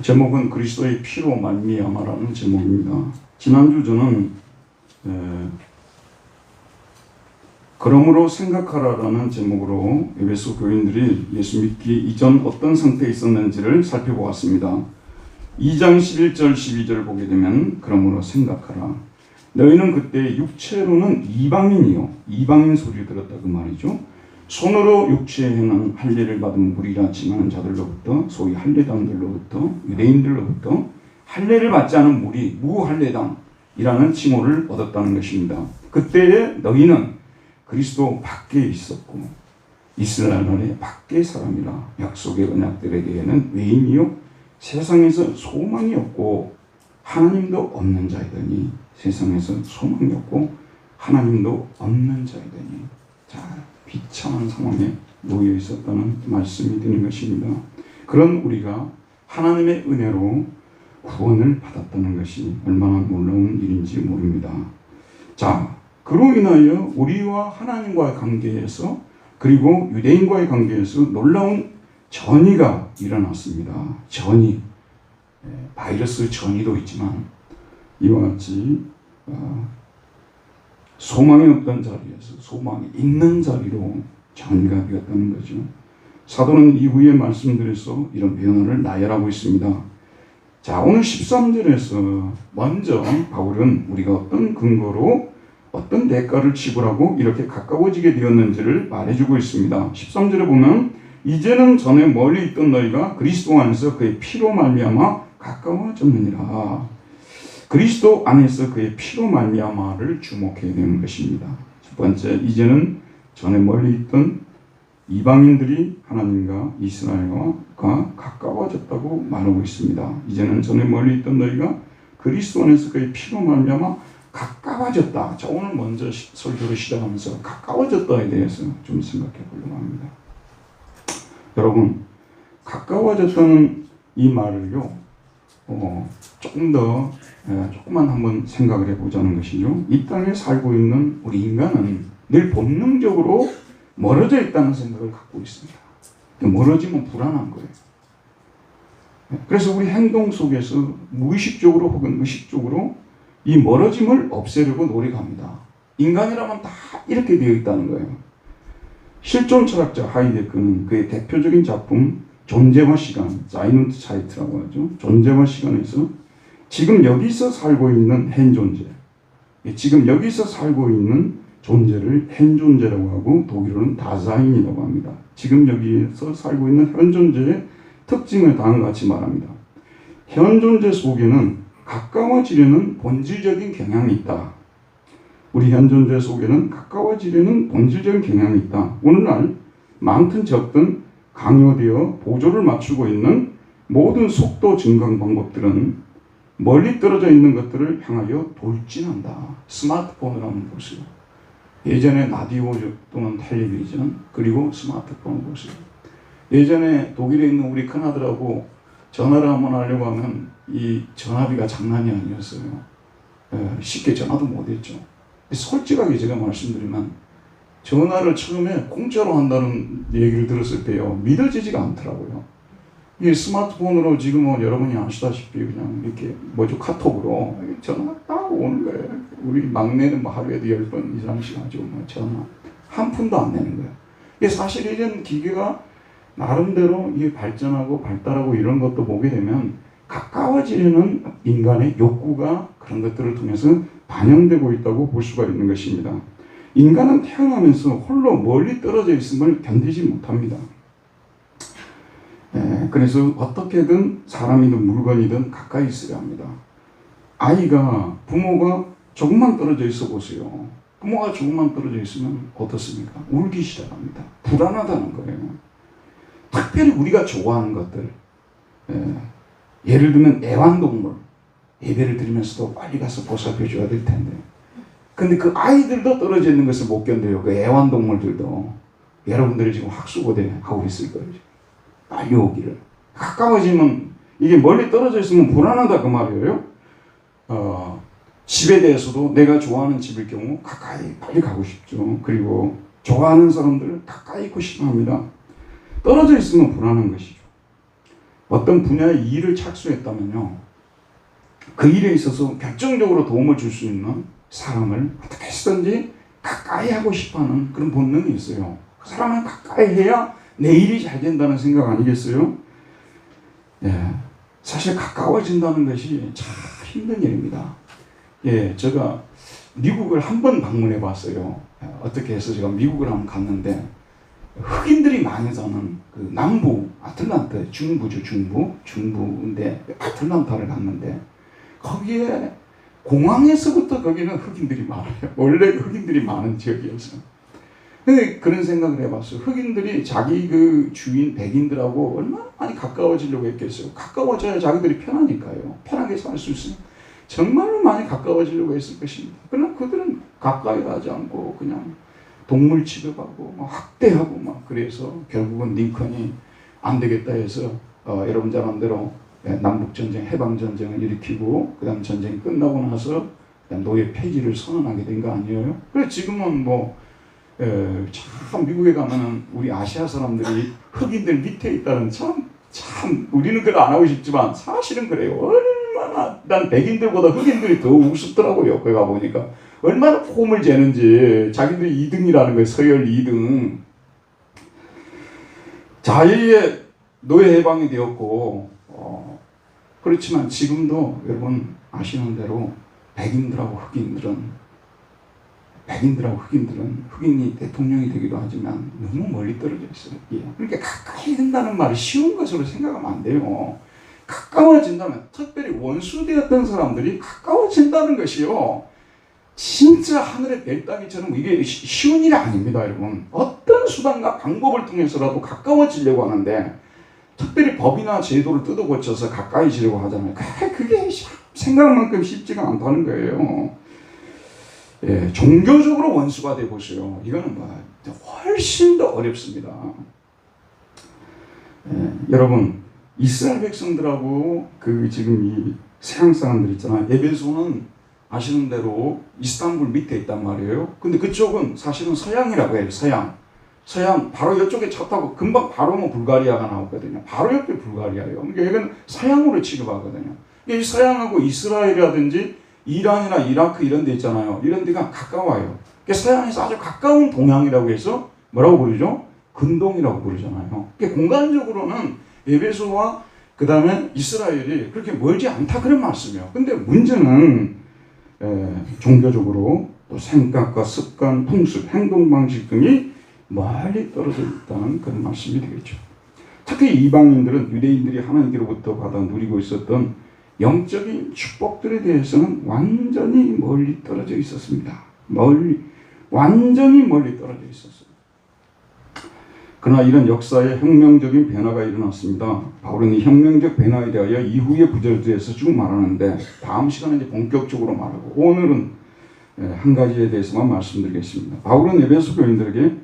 제목은 그리스도의 피로 말미암아라는 제목입니다. 지난주 저는 그러므로 생각하라라는 제목으로 에베소 교인들이 예수 믿기 이전 어떤 상태에 있었는지를 살펴보았습니다. 2장 11절 12절 보게 되면 그러므로 생각하라. 너희는 그때 육체로는 이방인 소리 들었다 그 말이죠. 손으로 육체에 행한 할례를 받은 무리라 칭하는 자들로부터, 소위 할례당들로부터, 유대인들로부터 할례를 받지 않은 무리, 무할례당이라는 칭호를 얻었다는 것입니다. 그때에 너희는 그리스도 밖에 있었고 이스라엘 나라의 밖의 사람이라. 약속의 언약들에게는 외인이요 세상에서 소망이 없고 하나님도 없는 자이더니. 세상에서 소망이 없고 하나님도 없는 자이더니. 자, 비참한 상황에 놓여 있었다는 말씀이 되는 것입니다. 그런 우리가 하나님의 은혜로 구원을 받았다는 것이 얼마나 놀라운 일인지 모릅니다. 자, 그로 인하여 우리와 하나님과의 관계에서, 그리고 유대인과의 관계에서 놀라운 전이가 일어났습니다. 전이, 바이러스 전이도 있지만 이와 같이 소망이 없던 자리에서 소망이 있는 자리로 전이가 되었다는 거죠. 사도는 이후에 말씀드려서 이런 변화를 나열하고 있습니다. 자, 오늘 13절에서 먼저 바울은 우리가 어떤 근거로 어떤 대가를 지불하고 이렇게 가까워지게 되었는지를 말해주고 있습니다. 13절에 보면 이제는 전에 멀리 있던 너희가 그리스도 안에서 그의 피로 말미암아 가까워졌느니라. 그리스도 안에서 그의 피로 말미암아를 주목해야 되는 것입니다. 첫 번째, 이제는 전에 멀리 있던 이방인들이 하나님과 이스라엘과 가까워졌다고 말하고 있습니다. 이제는 전에 멀리 있던 너희가 그리스도 안에서 그의 피로 말미암아 가까워졌다. 자, 오늘 먼저 설교를 시작하면서 가까워졌다에 대해서 좀 생각해 보려고 합니다. 여러분, 가까워졌다는 이 말을요, 조금만 한번 생각을 해보자는 것이죠. 이 땅에 살고 있는 우리 인간은 늘 본능적으로 멀어져 있다는 생각을 갖고 있습니다. 멀어지면 불안한 거예요. 그래서 우리 행동 속에서 무의식적으로 혹은 의식적으로 이 멀어짐을 없애려고 노력합니다. 인간이라면 다 이렇게 되어 있다는 거예요. 실존 철학자 하이데크는 그의 대표적인 작품 존재와 시간, 자이넌트 차이트라고 하죠. 존재와 시간에서 지금 여기서 살고 있는 현 존재, 지금 여기서 살고 있는 존재를 현 존재라고 하고 독일어는 다사인이라고 합니다. 지금 여기서 살고 있는 현 존재의 특징을 다음과 같이 말합니다. 현 존재 속에는 가까워지려는 본질적인 경향이 있다. 우리 현 존재 속에는 가까워지려는 본질적인 경향이 있다. 오늘날 많든 적든 강요되어 보조를 맞추고 있는 모든 속도 증강 방법들은 멀리 떨어져 있는 것들을 향하여 돌진한다. 스마트폰을 한번 보세요. 예전에 라디오 또는 텔레비전, 그리고 스마트폰을 보세요. 예전에 독일에 있는 우리 큰아들하고 전화를 한번 하려고 하면 이 전화비가 장난이 아니었어요. 쉽게 전화도 못했죠. 솔직하게 제가 말씀드리면 전화를 처음에 공짜로 한다는 얘기를 들었을 때요, 믿어지지가 않더라고요. 이 스마트폰으로 지금은 여러분이 아시다시피 그냥 이렇게 카톡으로 전화가 딱 오는 거예요. 우리 막내는 하루에도 10번 이상씩 하죠. 전화 한 푼도 안 내는 거예요. 이게 사실 이런 기계가 나름대로 이게 발전하고 발달하고 이런 것도 보게 되면 가까워지려는 인간의 욕구가 그런 것들을 통해서 반영되고 있다고 볼 수가 있는 것입니다. 인간은 태어나면서 홀로 멀리 떨어져 있음을 견디지 못합니다. 그래서 어떻게든 사람이든 물건이든 가까이 있어야 합니다. 아이가 부모가 조금만 떨어져 있어 보세요. 부모가 조금만 떨어져 있으면 어떻습니까? 울기 시작합니다. 불안하다는 거예요. 특별히 우리가 좋아하는 것들, 예를 들면 애완동물, 예배를 드리면서도 빨리 가서 보살펴 줘야 될 텐데, 근데 그 아이들도 떨어져 있는 것을 못 견뎌요. 그 애완동물들도. 여러분들이 지금 학수고대 하고 있을 거예요. 빨리 오기를. 가까워지면, 이게 멀리 떨어져 있으면 불안하다 그 말이에요. 집에 대해서도 내가 좋아하는 집일 경우 가까이 빨리 가고 싶죠. 그리고 좋아하는 사람들을 가까이 있고 싶어 합니다. 떨어져 있으면 불안한 것이죠. 어떤 분야의 일을 착수했다면요, 그 일에 있어서 결정적으로 도움을 줄 수 있는 사람을 어떻게 해서든지 가까이 하고 싶어하는 그런 본능이 있어요. 그 사람은 가까이 해야 내 일이 잘 된다는 생각 아니겠어요? 예, 사실 가까워진다는 것이 참 힘든 일입니다. 예, 제가 미국을 한 번 방문해 봤어요. 어떻게 해서 제가 미국을 한번 갔는데, 흑인들이 많이 사는 그 남부 아틀란타, 중부죠, 중부인데 아틀란타를 갔는데, 거기에 공항에서부터 거기는 흑인들이 많아요. 원래 흑인들이 많은 지역이었어요. 근데 그런 생각을 해봤어요. 흑인들이 자기 그 주인 백인들하고 얼마나 많이 가까워지려고 했겠어요. 가까워져야 자기들이 편하니까요. 편하게 살 수 있어요. 정말로 많이 가까워지려고 했을 것입니다. 그러나 그들은 가까이 가지 않고 그냥 동물 취급하고 막 학대하고 막, 그래서 결국은 링컨이 안 되겠다 해서 여러분 잘 아는 대로 남북전쟁, 해방전쟁을 일으키고, 그 다음 전쟁이 끝나고 나서 노예 폐지를 선언하게 된 거 아니에요? 그래서 지금은 뭐, 참 미국에 가면은 우리 아시아 사람들이 흑인들 밑에 있다는 참 우리는 그걸 안 하고 싶지만 사실은 그래요. 얼마나, 난 백인들보다 흑인들이 더 우습더라고요. 거기 가보니까. 얼마나 폼을 재는지, 자기들이 2등이라는 거예요. 서열 2등. 자유의 노예 해방이 되었고, 그렇지만 지금도 여러분 아시는 대로 백인들하고 흑인들은, 흑인이 대통령이 되기도 하지만 너무 멀리 떨어져 있어요. 예. 그러니까 가까이 된다는 말이 쉬운 것으로 생각하면 안 돼요. 가까워진다면, 특별히 원수되었던 사람들이 가까워진다는 것이요, 진짜 하늘의 별따기처럼 이게 쉬운 일이 아닙니다, 여러분. 어떤 수단과 방법을 통해서라도 가까워지려고 하는데, 특별히 법이나 제도를 뜯어 고쳐서 가까이지려고 하잖아요. 그게 생각만큼 쉽지가 않다는 거예요. 예, 종교적으로 원수가 돼 보세요. 이거는 뭐 훨씬 더 어렵습니다. 예, 여러분, 이스라엘 백성들하고 그 지금 이 서양 사람들 있잖아요. 에베소는 아시는 대로 이스탄불 밑에 있단 말이에요. 근데 그쪽은 사실은 서양이라고 해요. 서양 바로 이쪽에 차 타고 금방 바로 뭐 불가리아가 나오거든요. 바로 옆에 불가리아예요. 그러니까 이건 서양으로 취급하거든요. 이 서양하고 이스라엘이라든지 이란이나 이라크 이런 데 있잖아요. 이런 데가 가까워요. 그러니까 서양에서 아주 가까운 동양이라고 해서 뭐라고 부르죠? 근동이라고 부르잖아요. 그러니까 공간적으로는 에베소와 그 다음에 이스라엘이 그렇게 멀지 않다 그런 말씀이에요. 근데 문제는 종교적으로 또 생각과 습관, 풍습, 행동 방식 등이 멀리 떨어져 있다는 그런 말씀이 되겠죠. 특히 이방인들은 유대인들이 하나님께로부터 받아 누리고 있었던 영적인 축복들에 대해서는 완전히 멀리 떨어져 있었습니다. 완전히 멀리 떨어져 있었어요. 그러나 이런 역사에 혁명적인 변화가 일어났습니다. 바울은 이 혁명적 변화에 대하여 이후의 구절들에서 쭉 말하는데, 다음 시간에 이제 본격적으로 말하고, 오늘은 한 가지에 대해서만 말씀드리겠습니다. 바울은 에베소 교인들에게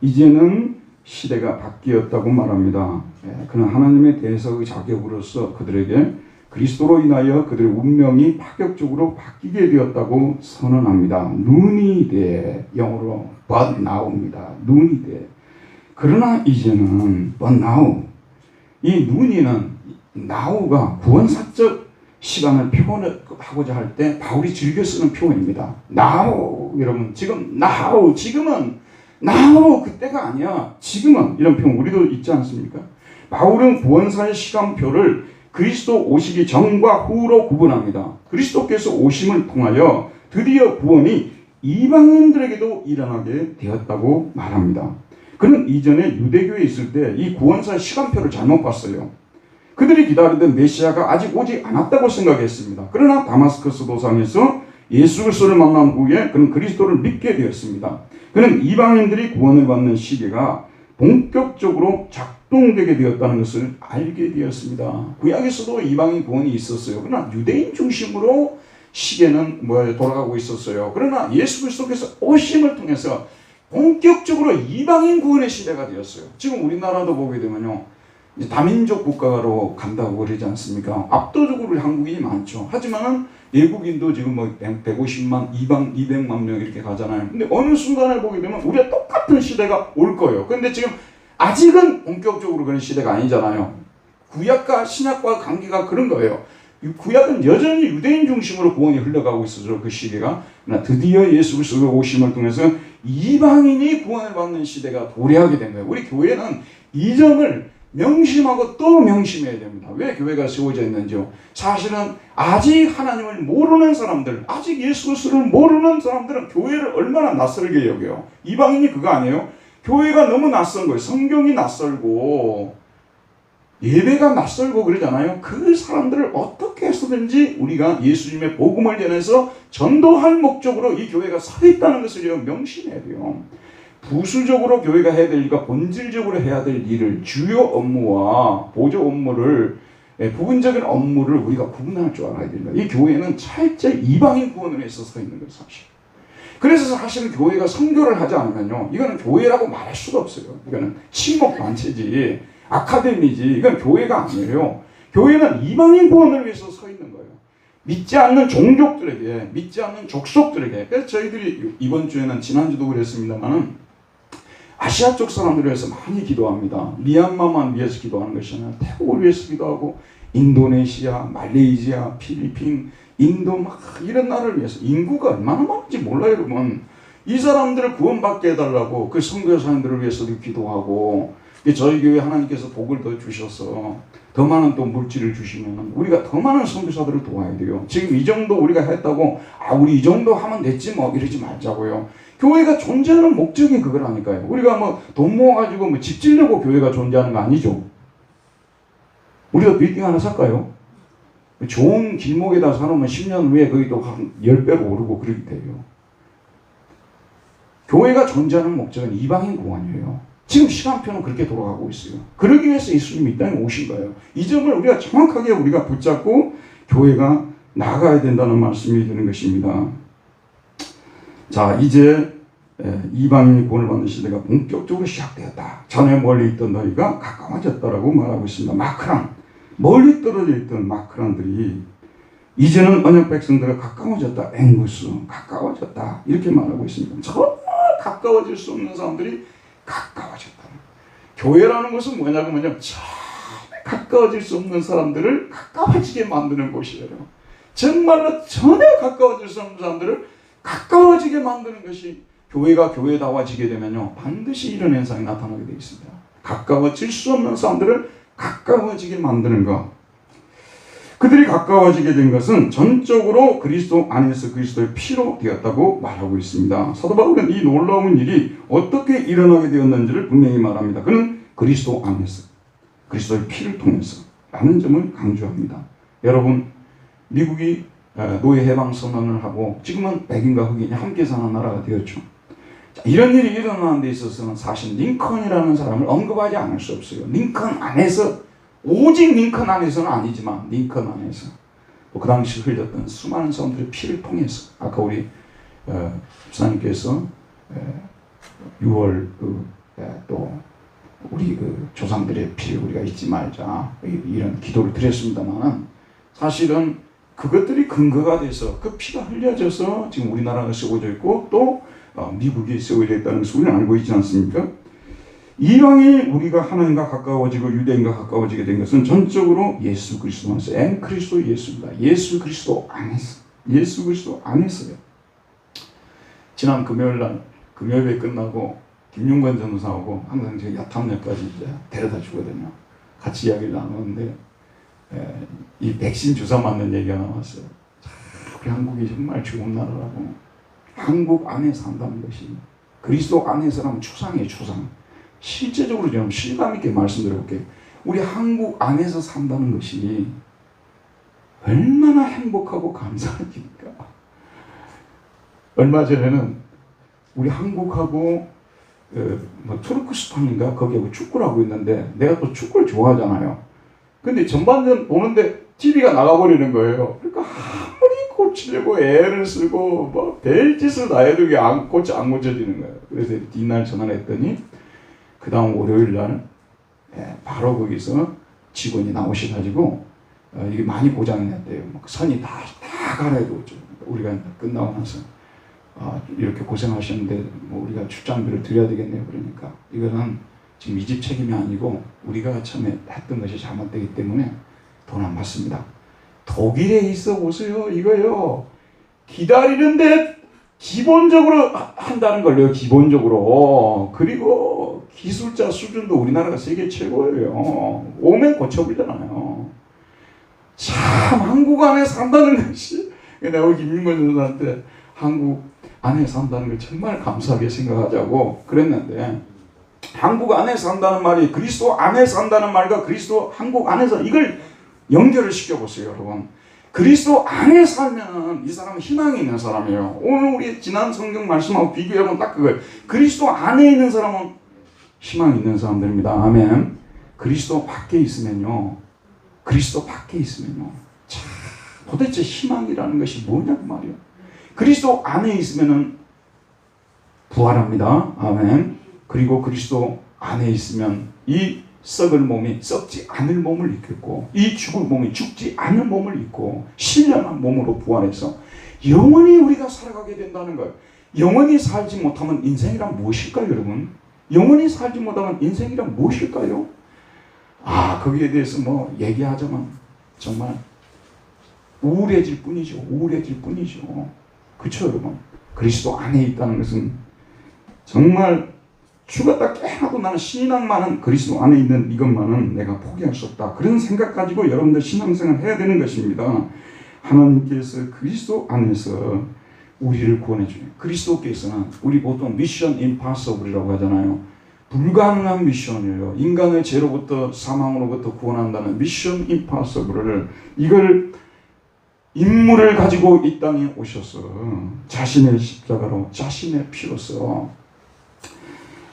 이제는 시대가 바뀌었다고 말합니다. 그는 하나님의 대서의 자격으로서 그들에게 그리스도로 인하여 그들의 운명이 파격적으로 바뀌게 되었다고 선언합니다. 눈이 돼, 영어로 but now입니다. 눈이 돼. 그러나 이제는 but now, 이 눈이는 now가 구원사적 시간을 표현하고자 할 때 바울이 즐겨 쓰는 표현입니다. now, 여러분, 지금 now, 지금은 now, 그때가 아니야. 지금은, 이런 표현 우리도 있지 않습니까? 바울은 구원사의 시간표를 그리스도 오시기 전과 후로 구분합니다. 그리스도께서 오심을 통하여 드디어 구원이 이방인들에게도 일어나게 되었다고 말합니다. 그는 이전에 유대교에 있을 때 이 구원사의 시간표를 잘못 봤어요. 그들이 기다리던 메시아가 아직 오지 않았다고 생각했습니다. 그러나 다마스커스 도상에서 예수 그리스도를 만난 후에 그는 그리스도를 믿게 되었습니다. 그는 이방인들이 구원을 받는 시기가 본격적으로 작동되게 되었다는 것을 알게 되었습니다. 구약에서도 이방인 구원이 있었어요. 그러나 유대인 중심으로 시계는 돌아가고 있었어요. 그러나 예수 그리스도께서 오심을 통해서 본격적으로 이방인 구원의 시대가 되었어요. 지금 우리나라도 보게 되면요, 이제 다민족 국가로 간다고 그러지 않습니까? 압도적으로 한국인이 많죠. 하지만은 외국인도 지금 뭐 150만, 200만 명 이렇게 가잖아요. 근데 어느 순간에 보게 되면 우리가 똑같은 시대가 올 거예요. 근데 지금 아직은 본격적으로 그런 시대가 아니잖아요. 구약과 신약과 관계가 그런 거예요. 구약은 여전히 유대인 중심으로 구원이 흘러가고 있었죠. 그 시대가. 그러나 드디어 예수 그리스도의 오심을 통해서 이방인이 구원을 받는 시대가 도래하게 된 거예요. 우리 교회는 이 점을 명심하고 또 명심해야 됩니다. 왜 교회가 세워져 있는지요? 사실은 아직 하나님을 모르는 사람들, 아직 예수 그리스도를 모르는 사람들은 교회를 얼마나 낯설게 여겨요. 이방인이 그거 아니에요? 교회가 너무 낯선 거예요. 성경이 낯설고 예배가 낯설고 그러잖아요. 그 사람들을 어떻게 해서든지 우리가 예수님의 복음을 전해서 전도할 목적으로 이 교회가 서 있다는 것을 명심해야 돼요. 부수적으로 교회가 해야 될 일과 본질적으로 해야 될 일을, 주요 업무와 보조 업무를, 부분적인 업무를 우리가 구분할 줄 알아야 됩니다. 이 교회는 철저히 이방인 구원을 위해서 서 있는 거예요, 사실. 그래서 사실은 교회가 선교를 하지 않으면요, 이거는 교회라고 말할 수가 없어요. 이거는 친목 단체지, 아카데미지, 이건 교회가 아니에요. 교회는 이방인 구원을 위해서 서 있는 거예요. 믿지 않는 종족들에게, 믿지 않는 족속들에게. 그래서 저희들이 이번 주에는, 지난주도 그랬습니다만은, 아시아 쪽 사람들을 위해서 많이 기도합니다. 미얀마만 위해서 기도하는 것이 아니라 태국을 위해서 기도하고, 인도네시아, 말레이시아, 필리핀, 인도 막 이런 나라를 위해서. 인구가 얼마나 많은지 몰라요, 여러분. 이 사람들을 구원받게 해달라고 그 선교사님들을 위해서도 기도하고, 저희 교회 하나님께서 복을 더 주셔서 더 많은 또 물질을 주시면 우리가 더 많은 선교사들을 도와야 돼요. 지금 이 정도 우리가 했다고 우리 이 정도 하면 됐지 뭐 이러지 말자고요. 교회가 존재하는 목적이 그거라니까요. 우리가 뭐 돈 모아가지고 뭐 집 지려고 교회가 존재하는 거 아니죠. 우리가 빌딩 하나 살까요? 좋은 길목에다 사놓으면 10년 후에 거기 또 한 10배로 오르고 그렇게 돼요. 교회가 존재하는 목적은 이방인 구원이에요. 지금 시간표는 그렇게 돌아가고 있어요. 그러기 위해서 예수님이 이 땅에 오신 거예요. 이 점을 우리가 정확하게 우리가 붙잡고 교회가 나가야 된다는 말씀이 되는 것입니다. 자, 이제 이방인이 구원을 받는 시대가 본격적으로 시작되었다. 전에 멀리 있던 너희가 가까워졌다라고 말하고 있습니다. 마크란, 멀리 떨어져 있던 마크란들이 이제는 언약 백성들과 가까워졌다. 앵구스, 가까워졌다. 이렇게 말하고 있습니다. 전혀 가까워질 수 없는 사람들이 가까워졌다. 교회라는 것은 뭐냐면 전혀 가까워질 수 없는 사람들을 가까워지게 만드는 곳이에요. 정말로 전혀 가까워질 수 없는 사람들을 가까워지게 만드는 것이, 교회가 교회다워지게 되면요 반드시 이런 현상이 나타나게 되어 있습니다. 가까워질 수 없는 사람들을 가까워지게 만드는 것. 그들이 가까워지게 된 것은 전적으로 그리스도 안에서 그리스도의 피로 되었다고 말하고 있습니다. 사도 바울은 이 놀라운 일이 어떻게 일어나게 되었는지를 분명히 말합니다. 그는 그리스도 안에서, 그리스도의 피를 통해서 라는 점을 강조합니다. 여러분, 미국이 노예 해방 선언을 하고 지금은 백인과 흑인이 함께 사는 나라가 되었죠. 자, 이런 일이 일어나는 데 있어서는 사실 링컨이라는 사람을 언급하지 않을 수 없어요. 링컨 안에서, 오직 링컨 안에서는 아니지만 링컨 안에서 또 그 당시 흘렸던 수많은 사람들의 피를 통해서, 아까 우리 집사님께서 6월 또 우리 그 조상들의 피를 우리가 잊지 말자 이런 기도를 드렸습니다만은, 사실은 그것들이 근거가 돼서 그 피가 흘려져서 지금 우리나라가 세워져 있고 또 미국이 세워져 있다는 것을 우리는 알고 있지 않습니까? 이왕에 우리가 하나님과 가까워지고 유대인과 가까워지게 된 것은 전적으로 예수 그리스도 안에서, 그리스도 예수입니다. 예수 그리스도 안에서, 예수 그리스도 안에서요. 지난 금요일날 금요일에 끝나고 김용관 전도사하고 항상 제가 야탐역까지 이제 데려다 주거든요. 같이 이야기를 나누는데 이 백신 주사 맞는 얘기가 나왔어요. 우리 한국이 정말 좋은 나라라고. 한국 안에 산다는 것이, 그리스도 안에서라면 추상이에요, 추상. 실제적으로 좀 실감 있게 말씀드려볼게요. 우리 한국 안에서 산다는 것이 얼마나 행복하고 감사한 일입니까? 얼마 전에는 우리 한국하고 투르크스탄인가 거기하고 축구를 하고 있는데, 내가 또 축구를 좋아하잖아요. 근데 전반전 보는데 TV가 나가버리는 거예요. 그러니까 아무리 고치려고 애를 쓰고 뭐 별짓을 다 해도 이게 안 고쳐지는 거예요. 그래서 뒷날 전화를 했더니 그 다음 월요일 날 바로 거기서 직원이 나오셔가지고 이게 많이 고장이 났대요. 선이 다 갈아입었죠. 우리가 끝나고 나서 이렇게 고생하셨는데 뭐 우리가 출장비를 드려야 되겠네요. 그러니까 이거는 지금 이 집 책임이 아니고 우리가 처음에 했던 것이 잘못되기 때문에 돈 안 받습니다. 독일에 있어 보세요. 이거요. 기다리는데 기본적으로 한다는 걸요. 기본적으로. 그리고 기술자 수준도 우리나라가 세계 최고예요. 오면 고쳐버리잖아요. 참 한국 안에 산다는 것이, 내가 우리 김민건 전사한테 한국 안에 산다는 걸 정말 감사하게 생각하자고 그랬는데, 한국 안에 산다는 말이 그리스도 안에 산다는 말과 그리스도 한국 안에서, 이걸 연결을 시켜보세요. 여러분, 그리스도 안에 살면 이 사람은 희망이 있는 사람이에요. 오늘 우리 지난 성경 말씀하고 비교해보면 딱 그거예요. 그리스도 안에 있는 사람은 희망이 있는 사람들입니다. 아멘. 그리스도 밖에 있으면요, 그리스도 밖에 있으면요, 참 도대체 희망이라는 것이 뭐냐고 말이에요. 그리스도 안에 있으면은 부활합니다. 아멘. 그리고 그리스도 안에 있으면 이 썩을 몸이 썩지 않을 몸을 입겠고, 이 죽을 몸이 죽지 않을 몸을 입고 신령한 몸으로 부활해서 영원히 우리가 살아가게 된다는 거예요. 영원히 살지 못하면 인생이란 무엇일까요, 여러분? 영원히 살지 못하면 인생이란 무엇일까요? 거기에 대해서 뭐 얘기하자면 정말 우울해질 뿐이죠. 우울해질 뿐이죠. 그렇죠, 여러분? 그리스도 안에 있다는 것은 정말 죽었다 깨어나도 나는 신앙만은, 그리스도 안에 있는 이것만은 내가 포기할 수 없다. 그런 생각 가지고 여러분들 신앙생활 해야 되는 것입니다. 하나님께서 그리스도 안에서 우리를 구원해 주요. 그리스도께서는, 우리 보통 미션 임파서블이라고 하잖아요. 불가능한 미션이에요. 인간을 죄로부터, 사망으로부터 구원한다는 미션 임파서블을, 이걸 임무를 가지고 이 땅에 오셔서 자신의 십자가로, 자신의 피로써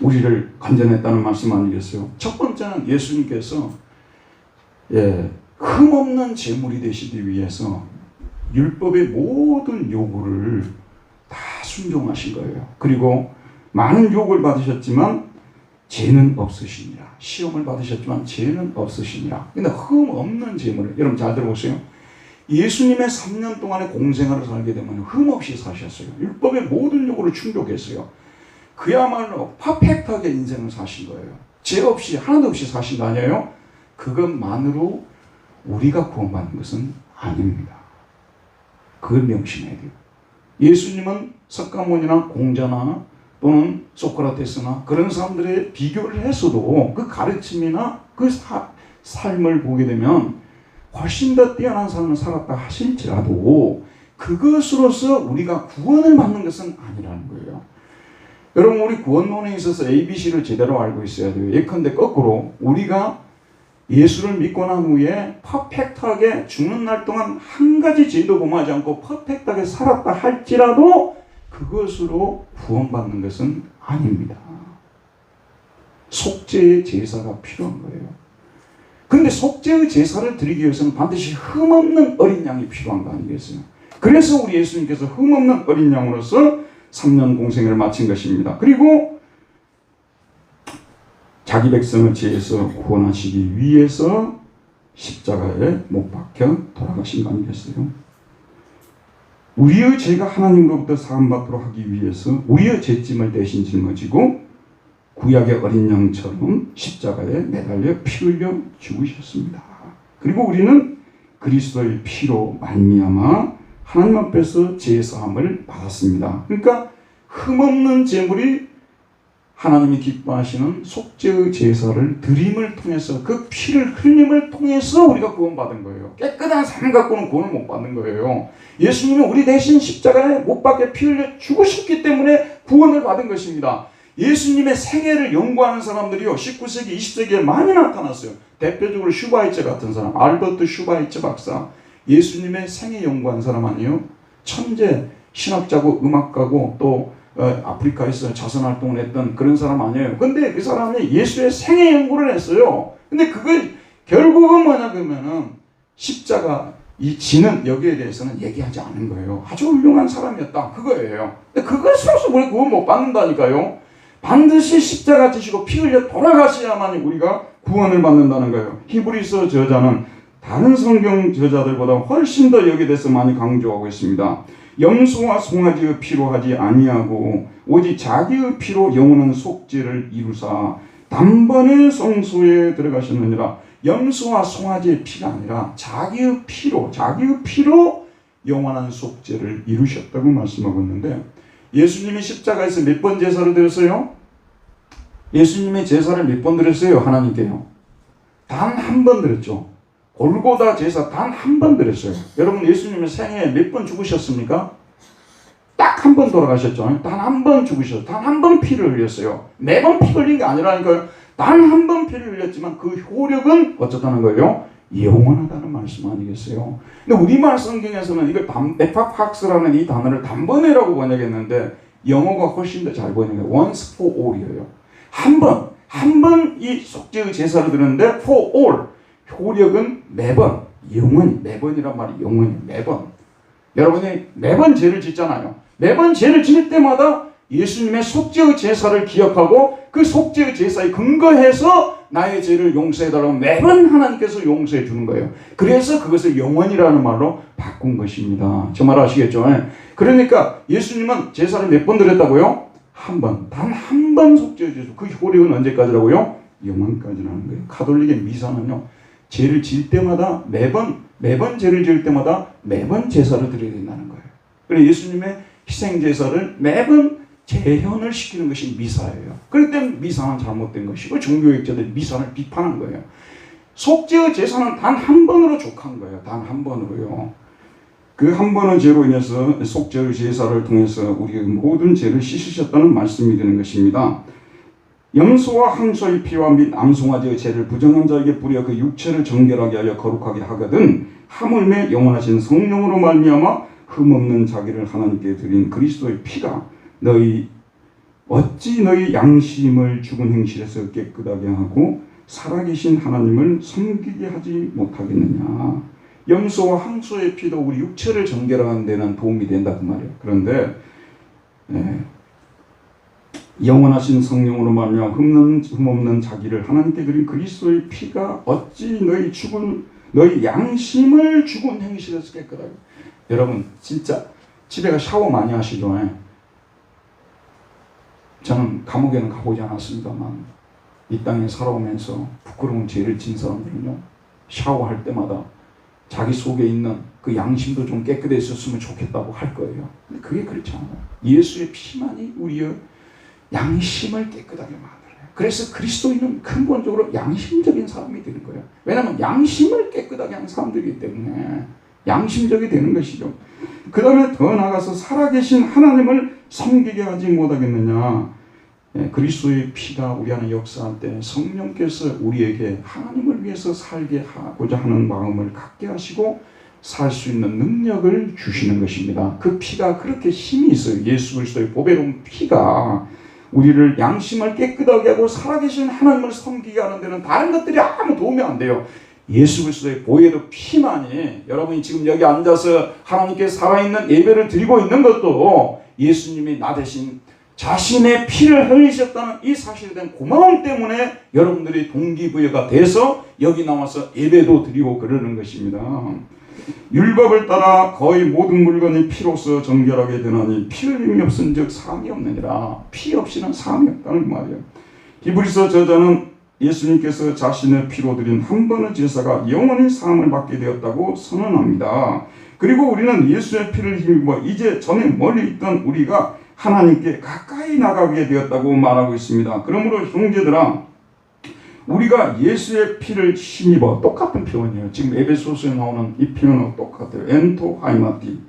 우리를 건져냈다는 말씀 아니겠어요? 첫 번째는 예수님께서 흠없는 제물이 되시기 위해서 율법의 모든 요구를 다 순종하신 거예요. 그리고 많은 유혹을 받으셨지만 죄는 없으시니라. 시험을 받으셨지만 죄는 없으시니라. 근데 흠없는 제물을, 여러분 잘 들어보세요. 예수님의 3년 동안의 공생활을 살게 되면 흠없이 사셨어요. 율법의 모든 요구를 충족했어요. 그야말로 퍼펙트하게 인생을 사신 거예요. 죄 없이, 하나도 없이 사신 거 아니에요? 그것만으로 우리가 구원받는 것은 아닙니다. 그걸 명심해야 돼요. 예수님은 석가모니나 공자나 또는 소크라테스나 그런 사람들의 비교를 했어도 그 가르침이나 그 삶을 보게 되면 훨씬 더 뛰어난 삶을 살았다 하실지라도 그것으로서 우리가 구원을 받는 것은 아니라는 거예요. 여러분, 우리 구원론에 있어서 ABC를 제대로 알고 있어야 돼요. 예컨대 거꾸로 우리가 예수를 믿고 난 후에 퍼펙트하게 죽는 날 동안 한 가지 죄도 범하지 않고 퍼펙트하게 살았다 할지라도 그것으로 구원받는 것은 아닙니다. 속죄의 제사가 필요한 거예요. 그런데 속죄의 제사를 드리기 위해서는 반드시 흠없는 어린 양이 필요한 거 아니겠어요? 그래서 우리 예수님께서 흠없는 어린 양으로서 3년 공생을 마친 것입니다. 그리고 자기 백성을 죄에서 구원하시기 위해서 십자가에 못 박혀 돌아가신 거 아니겠어요? 우리의 죄가 하나님으로부터 사함받도록 하기 위해서 우리의 죄짐을 대신 짊어지고 구약의 어린 양처럼 십자가에 매달려 피 흘려 죽으셨습니다. 그리고 우리는 그리스도의 피로 말미암아 하나님 앞에서 제사함을 받았습니다. 그러니까 흠없는 제물이 하나님이 기뻐하시는 속죄의 제사를 드림을 통해서, 그 피를 흘림을 통해서 우리가 구원받은 거예요. 깨끗한 삶 갖고는 구원을 못 받는 거예요. 예수님은 우리 대신 십자가에 못 박혀 피 흘려 죽으셨기 때문에 구원을 받은 것입니다. 예수님의 생애를 연구하는 사람들이요, 19세기, 20세기에 많이 나타났어요. 대표적으로 슈바이처 같은 사람, 알버트 슈바이처 박사. 예수님의 생애 연구한 사람 아니에요? 천재, 신학자고 음악가고 또 아프리카에서 자선활동을 했던 그런 사람 아니에요? 근데 그 사람이 예수의 생애 연구를 했어요. 근데 그걸 결국은 뭐냐 그러면은 십자가, 이 지는 여기에 대해서는 얘기하지 않은 거예요. 아주 훌륭한 사람이었다, 그거예요. 근데 그것으로서 우리 구원 못 받는다니까요. 반드시 십자가 지시고 피 흘려 돌아가셔야만 우리가 구원을 받는다는 거예요. 히브리서 저자는 다른 성경 저자들보다 훨씬 더 여기에 대해서 많이 강조하고 있습니다. 염소와 송아지의 피로 하지 아니하고 오직 자기의 피로 영원한 속죄를 이루사 단번에 성소에 들어가셨느니라. 염소와 송아지의 피가 아니라 자기의 피로 영원한 속죄를 이루셨다고 말씀하고 있는데, 예수님이 십자가에서 몇 번 제사를 드렸어요? 예수님의 제사를 몇 번 드렸어요? 하나님께요. 단 한 번 드렸죠. 골고다 제사 단 한 번 드렸어요. 여러분, 예수님의 생애에 몇 번 죽으셨습니까? 딱 한 번 돌아가셨죠. 단 한 번 죽으셨어요. 단 한 번 피를 흘렸어요. 매번 피 흘린 게 아니라니까요. 단 한 번 피를 흘렸지만 그 효력은 어쩌다는 거예요? 영원하다는 말씀 아니겠어요? 근데 우리말 성경에서는 이걸 에파팍스라는 이 단어를 단번에라고 번역했는데, 영어가 훨씬 더 잘 번역해요. once for all이에요. 한 번 이 속죄의 제사를 드렸는데 for all, 효력은 매번, 영원히, 매번이란 말이 영원히, 매번. 여러분이 매번 죄를 짓잖아요. 매번 죄를 지을 때마다 예수님의 속죄의 제사를 기억하고 그 속죄의 제사에 근거해서 나의 죄를 용서해달라고 매번 하나님께서 용서해 주는 거예요. 그래서 그것을 영원이라는 말로 바꾼 것입니다. 저 말 아시겠죠? 그러니까 예수님은 제사를 몇 번 드렸다고요? 한 번. 단 한 번 속죄해 주셔서 그 효력은 언제까지라고요? 영원까지라는 거예요. 가톨릭의 미사는요, 죄를 지을 때마다 매번 죄를 지을 때마다 매번 제사를 드려야 된다는 거예요. 그래서 예수님의 희생 제사를 매번 재현을 시키는 것이 미사예요. 그렇기 때문에 미사는 잘못된 것이고 종교학자들이 미사를 비판한 거예요. 속죄의 제사는 단 한 번으로 족한 거예요. 단 한 번으로요. 그 한 번의 죄로 인해서 속죄의 제사를 통해서 우리의 모든 죄를 씻으셨다는 말씀이 되는 것입니다. 염소와 항소의 피와 및 암송아지의 죄를 부정한 자에게 뿌려 그 육체를 정결하게 하여 거룩하게 하거든 하물며 영원하신 성령으로 말미암아 흠없는 자기를 하나님께 드린 그리스도의 피가 어찌 너희 양심을 죽은 행실에서 깨끗하게 하고 살아계신 하나님을 섬기게 하지 못하겠느냐. 염소와 항소의 피도 우리 육체를 정결하는 데는 도움이 된다 그 말이에요. 그런데 영원하신 성령으로 말미암아 흠없는 자기를 하나님께 드린 그리스도의 피가 어찌 너희 양심을 죽은 행실에서 깨끗하게. 여러분 진짜 집에 가 샤워 많이 하시죠? 저는 감옥에는 가보지 않았습니다만 이 땅에 살아오면서 부끄러운 죄를 진 사람들은요, 샤워할 때마다 자기 속에 있는 그 양심도 좀 깨끗해졌으면 좋겠다고 할 거예요. 근데 그게 그렇지 않아요. 예수의 피만이 우리의 양심을 깨끗하게 만들어요. 그래서 그리스도인은 근본적으로 양심적인 사람이 되는 거예요. 왜냐하면 양심을 깨끗하게 하는 사람들이기 때문에 양심적이 되는 것이죠. 그 다음에 더 나아가서 살아계신 하나님을 섬기게 하지 못하겠느냐. 그리스도의 피가 우리 안에 역사할 때 성령께서 우리에게 하나님을 위해서 살게 하고자 하는 마음을 갖게 하시고 살 수 있는 능력을 주시는 것입니다. 그 피가 그렇게 힘이 있어요. 예수 그리스도의 보배로운 피가 우리를 양심을 깨끗하게 하고 살아계신 하나님을 섬기게 하는 데는 다른 것들이 아무 도움이 안 돼요. 예수 그리스도의 보혈의 피만이, 여러분이 지금 여기 앉아서 하나님께 살아있는 예배를 드리고 있는 것도 예수님이 나 대신 자신의 피를 흘리셨다는 이 사실에 대한 고마움 때문에 여러분들이 동기부여가 돼서 여기 나와서 예배도 드리고 그러는 것입니다. 율법을 따라 거의 모든 물건이 피로서 정결하게 되나니 피 흘림이 없은즉 사함이 없느니라. 피 없이는 사함이 없다는 말이에요. 히브리서 저자는 예수님께서 자신의 피로 드린 한 번의 제사가 영원히 사함을 받게 되었다고 선언합니다. 그리고 우리는 예수의 피를 힘입어 이제 전에 멀리 있던 우리가 하나님께 가까이 나가게 되었다고 말하고 있습니다. 그러므로 형제들아, 우리가 예수의 피를 힘입어, 똑같은 표현이에요. 지금 에베소서에 나오는 이 표현하고 똑같아요. 엔토 하이마티,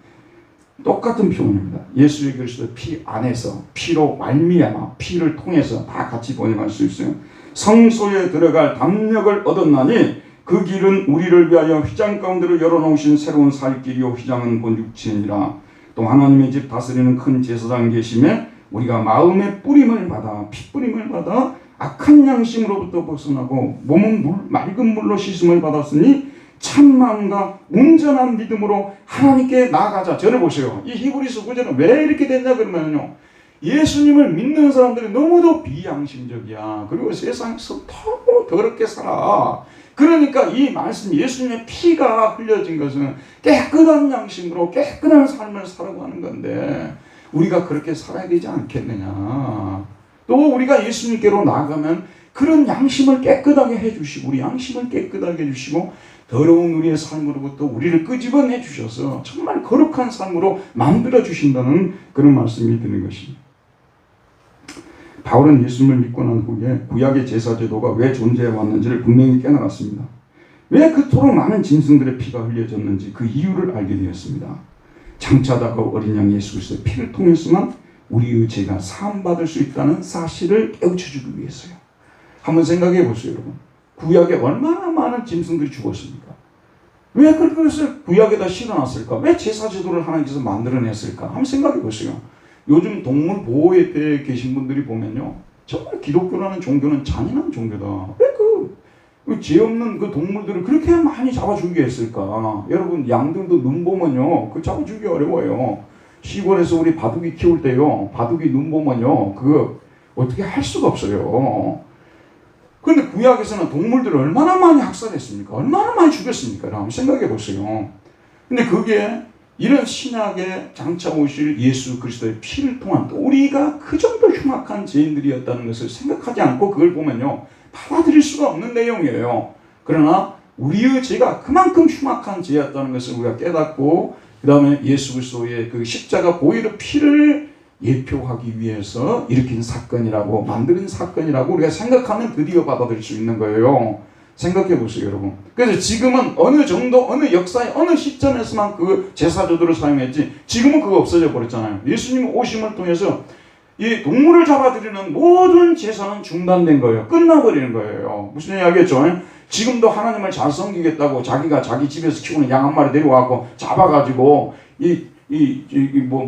똑같은 표현입니다. 예수의 그리스도의 피 안에서, 피로 말미암아, 피를 통해서 다 같이 번역할 수 있어요. 성소에 들어갈 담력을 얻었나니 그 길은 우리를 위하여 휘장 가운데로 열어놓으신 새로운 살 길이요 휘장은 본 육체니라. 또 하나님의 집 다스리는 큰 제사장 계심에 우리가 마음의 뿌림을 받아, 핏뿌림을 받아 악한 양심으로부터 벗어나고 몸은 맑은 물로 씻음을 받았으니 참마음과 온전한 믿음으로 하나님께 나아가자. 저를 보세요. 이 히브리서 구절은 왜 이렇게 됐냐 그러면요, 예수님을 믿는 사람들이 너무도 비양심적이야. 그리고 세상에서 너무 더럽게 살아. 그러니까 이 말씀, 예수님의 피가 흘려진 것은 깨끗한 양심으로 깨끗한 삶을 살아가고 하는 건데 우리가 그렇게 살아야 되지 않겠느냐. 또 우리가 예수님께로 나아가면 그런 양심을 깨끗하게 해주시고 우리 양심을 깨끗하게 해주시고 더러운 우리의 삶으로부터 우리를 끄집어내 주셔서 정말 거룩한 삶으로 만들어 주신다는 그런 말씀이 드는 것입니다. 바울은 예수님을 믿고 난 후에 구약의 제사 제도가 왜 존재해 왔는지를 분명히 깨달았습니다. 왜 그토록 많은 짐승들의 피가 흘려졌는지 그 이유를 알게 되었습니다. 장차 다가올 어린 양 예수 그리스도의 피를 통해서만 우리의 죄가 사함받을 수 있다는 사실을 깨우쳐주기 위해서요. 한번 생각해 보세요, 여러분. 구약에 얼마나 많은 짐승들이 죽었습니까? 왜 그것을 구약에다 실어놨을까? 왜 제사제도를 하나님께서 만들어냈을까? 한번 생각해 보세요. 요즘 동물 보호에 대해 계신 분들이 보면요, 정말 기독교라는 종교는 잔인한 종교다. 왜 죄 없는 그 동물들을 그렇게 많이 잡아 죽이게 했을까? 여러분, 양들도 눈 보면요, 그 잡아 죽이기 어려워요. 시골에서 우리 바둑이 키울 때요, 바둑이 눈 보면요, 그거 어떻게 할 수가 없어요. 그런데 구약에서는 동물들을 얼마나 많이 학살했습니까? 얼마나 많이 죽였습니까? 한번 생각해 보세요. 근데 그게 이런 신약에 장차 오실 예수 그리스도의 피를 통한 우리가 그 정도 흉악한 죄인들이었다는 것을 생각하지 않고 그걸 보면요, 받아들일 수가 없는 내용이에요. 그러나 우리의 죄가 그만큼 흉악한 죄였다는 것을 우리가 깨닫고 그 다음에 예수 그리스도의 그 십자가 보혈의 피를 예표하기 위해서 일으킨 사건이라고 만드는 사건이라고 우리가 생각하면 드디어 받아들일 수 있는 거예요. 생각해 보세요, 여러분. 그래서 지금은 어느 정도 어느 역사의 어느 시점에서만 그 제사제도를 사용했지 지금은 그거 없어져 버렸잖아요. 예수님 오심을 통해서 이 동물을 잡아들이는 모든 제사는 중단된 거예요. 끝나버리는 거예요. 무슨 이야기겠죠? 지금도 하나님을 잘 섬기겠다고 자기가 자기 집에서 키우는 양 한 마리 데려와갖고 잡아가지고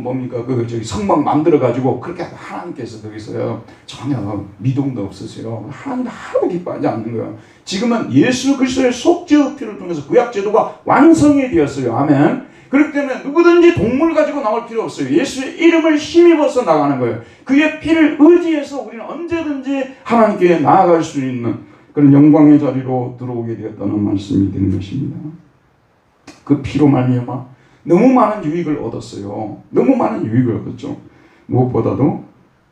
뭡니까? 성막 만들어가지고 그렇게 하나님께서 거기서요, 전혀 미동도 없으세요. 하나님 하나도 기뻐하지 않는 거예요. 지금은 예수 그리스도의 속죄의 피를 통해서 구약제도가 완성이 되었어요. 아멘. 그렇기 때문에 누구든지 동물 가지고 나올 필요 없어요. 예수의 이름을 힘입어서 나가는 거예요. 그의 피를 의지해서 우리는 언제든지 하나님께 나아갈 수 있는 그런 영광의 자리로 들어오게 되었다는 말씀이 되는 것입니다. 그 피로 말미암아 너무 많은 유익을 얻었어요. 너무 많은 유익을 얻었죠. 무엇보다도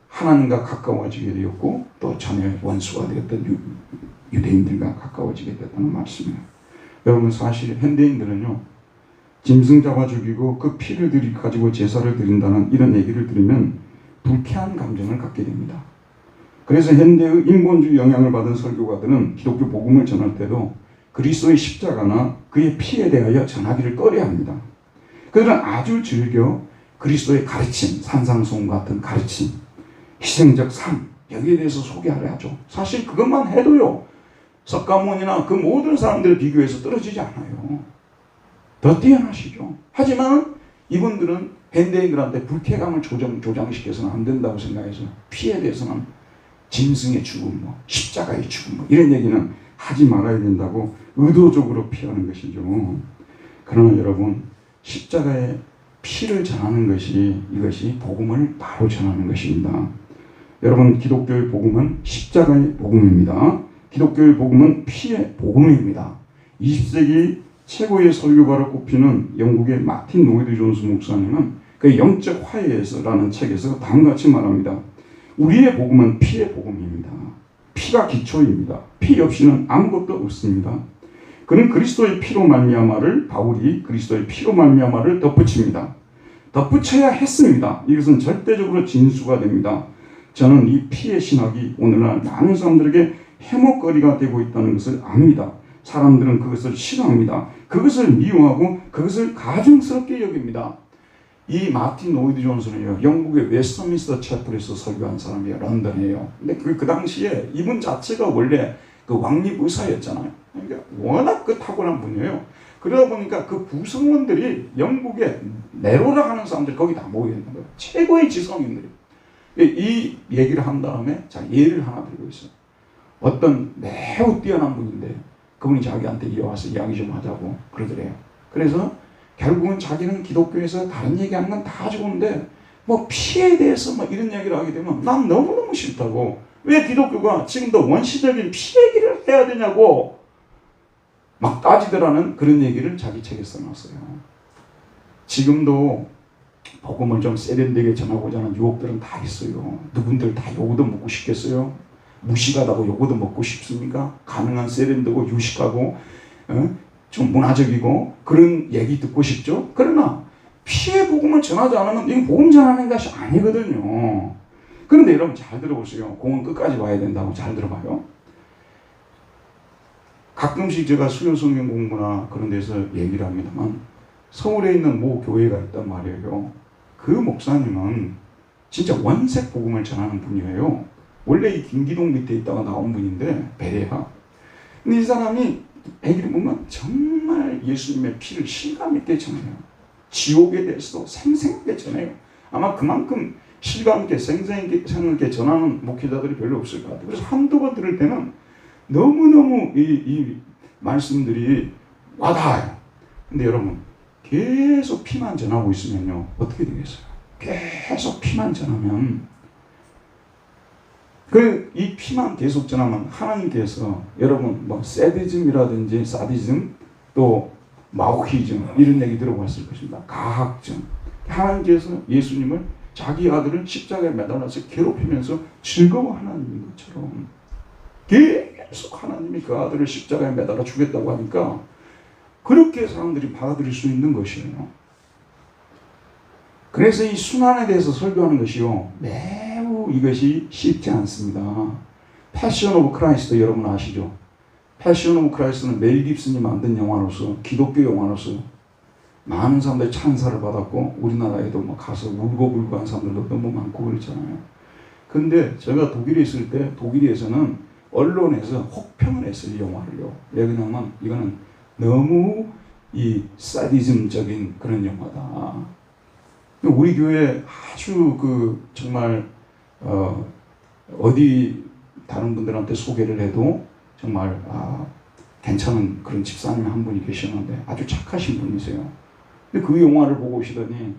하나님과 가까워지게 되었고 또 자녀의 원수가 되었던 유대인들과 가까워지게 되었다는 말씀이에요. 여러분, 사실 현대인들은요, 짐승 잡아 죽이고 그 피를 가지고 제사를 드린다는 이런 얘기를 들으면 불쾌한 감정을 갖게 됩니다. 그래서 현대의 인본주의 영향을 받은 설교가들은 기독교 복음을 전할 때도 그리스도의 십자가나 그의 피에 대하여 전하기를 꺼려합니다. 그들은 아주 즐겨 그리스도의 가르침, 산상수훈 같은 가르침, 희생적 삶, 여기에 대해서 소개하려 하죠. 사실 그것만 해도요, 석가모니나 그 모든 사람들을 비교해서 떨어지지 않아요. 더 뛰어나시죠. 하지만 이분들은 현대인들한테 불쾌감을 조장시켜서는 안 된다고 생각해서 피에 대해서는 짐승의 죽음, 십자가의 죽음, 이런 얘기는 하지 말아야 된다고 의도적으로 피하는 것이죠. 그러나 여러분, 십자가의 피를 전하는 이것이 복음을 바로 전하는 것입니다. 여러분, 기독교의 복음은 십자가의 복음입니다. 기독교의 복음은 피의 복음입니다. 20세기 최고의 설교가로 꼽히는 영국의 마틴 노이드 존스 목사님은 그 영적 화해에서라는 책에서 다음과 같이 말합니다. 우리의 복음은 피의 복음입니다. 피가 기초입니다. 피 없이는 아무것도 없습니다. 그는 그리스도의 피로 말미암아를 바울이 그리스도의 피로 말미암아를 덧붙입니다. 덧붙여야 했습니다. 이것은 절대적으로 진수가 됩니다. 저는 이 피의 신학이 오늘날 많은 사람들에게 해먹거리가 되고 있다는 것을 압니다. 사람들은 그것을 싫어합니다. 그것을 미워하고 그것을 가증스럽게 여깁니다. 이 마틴 노이드 존슨은요, 영국의 웨스트민스터 채플에서 설교한 사람이에요. 런던이에요. 근데 그 당시에 이분 자체가 원래 그 왕립 의사였잖아요. 그러니까 워낙 그 탁월한 분이에요. 그러다 보니까 그 구성원들이 영국의 네로라 하는 사람들이 거기 다 모여 있는 거예요. 최고의 지성인들이. 이 얘기를 한 다음에 자, 예를 하나 들고 있어요. 어떤 매우 뛰어난 분인데 그분이 자기한테 이리 와서 이야기 좀 하자고 그러더래요. 그래서 결국은 자기는 기독교에서 다른 얘기하는 건 다 좋은데 뭐 피에 대해서 뭐 이런 얘기를 하게 되면 난 너무너무 싫다고. 왜 기독교가 지금도 원시적인 피 얘기를 해야 되냐고 막 따지더라는 그런 얘기를 자기 책에 써놨어요. 지금도 복음을 좀 세련되게 전하고자 하는 유혹들은 다 있어요. 누군들 다 요구도 묻고 싶겠어요. 무식하다고 요거도 먹고 싶습니까? 가능한 세련되고 유식하고 좀 문화적이고 그런 얘기 듣고 싶죠? 그러나 피의 복음을 전하지 않으면 이건 복음 전하는 것이 아니거든요. 그런데 여러분 잘 들어보세요. 공은 끝까지 봐야 된다고. 잘 들어봐요. 가끔씩 제가 수요 성경 공부나 그런 데서 얘기를 합니다만 서울에 있는 모 교회가 있단 말이에요. 그 목사님은 진짜 원색 복음을 전하는 분이에요. 원래 이 김기동 밑에 있다가 나온 분인데 베레아. 근데 이 사람이 얘기를 보면 정말 예수님의 피를 실감 있게 전해요. 지옥에 대해서도 생생하게 전해요. 아마 그만큼 실감 있게 생생하게 전하는 목회자들이 별로 없을 것 같아요. 그래서 한두 번 들을 때는 너무너무 이 말씀들이 와닿아요. 근데 여러분 계속 피만 전하고 있으면요 어떻게 되겠어요? 계속 피만 전하면 이 피만 계속 전하면 하나님께서 여러분 뭐 세디즘이라든지 사디즘 또 마오키즘 이런 얘기 들어봤을 것입니다. 가학점. 하나님께서 예수님을 자기 아들을 십자가에 매달아서 괴롭히면서 즐거워하는 것처럼 계속 하나님이 그 아들을 십자가에 매달아 주겠다고 하니까 그렇게 사람들이 받아들일 수 있는 것이에요. 그래서 이 순환에 대해서 설교하는 것이요 매우 이것이 쉽지 않습니다. 패션 오브 크라이스트 여러분 아시죠? 패션 오브 크라이스트는 멜 깁슨이 만든 영화로서 기독교 영화로서 많은 사람들이 찬사를 받았고 우리나라에도 막 가서 울고불고 한 사람들도 너무 많고 그렇잖아요. 근데 제가 독일에 있을 때 독일에서는 언론에서 혹평을 했어요. 이 영화를요. 왜 그러냐면 이거는 너무 이 사디즘적인 그런 영화다. 우리 교회 아주 정말 어디 다른 분들한테 소개를 해도 정말 괜찮은 그런 집사님 한 분이 계셨는데 아주 착하신 분이세요. 근데 그 영화를 보고 오시더니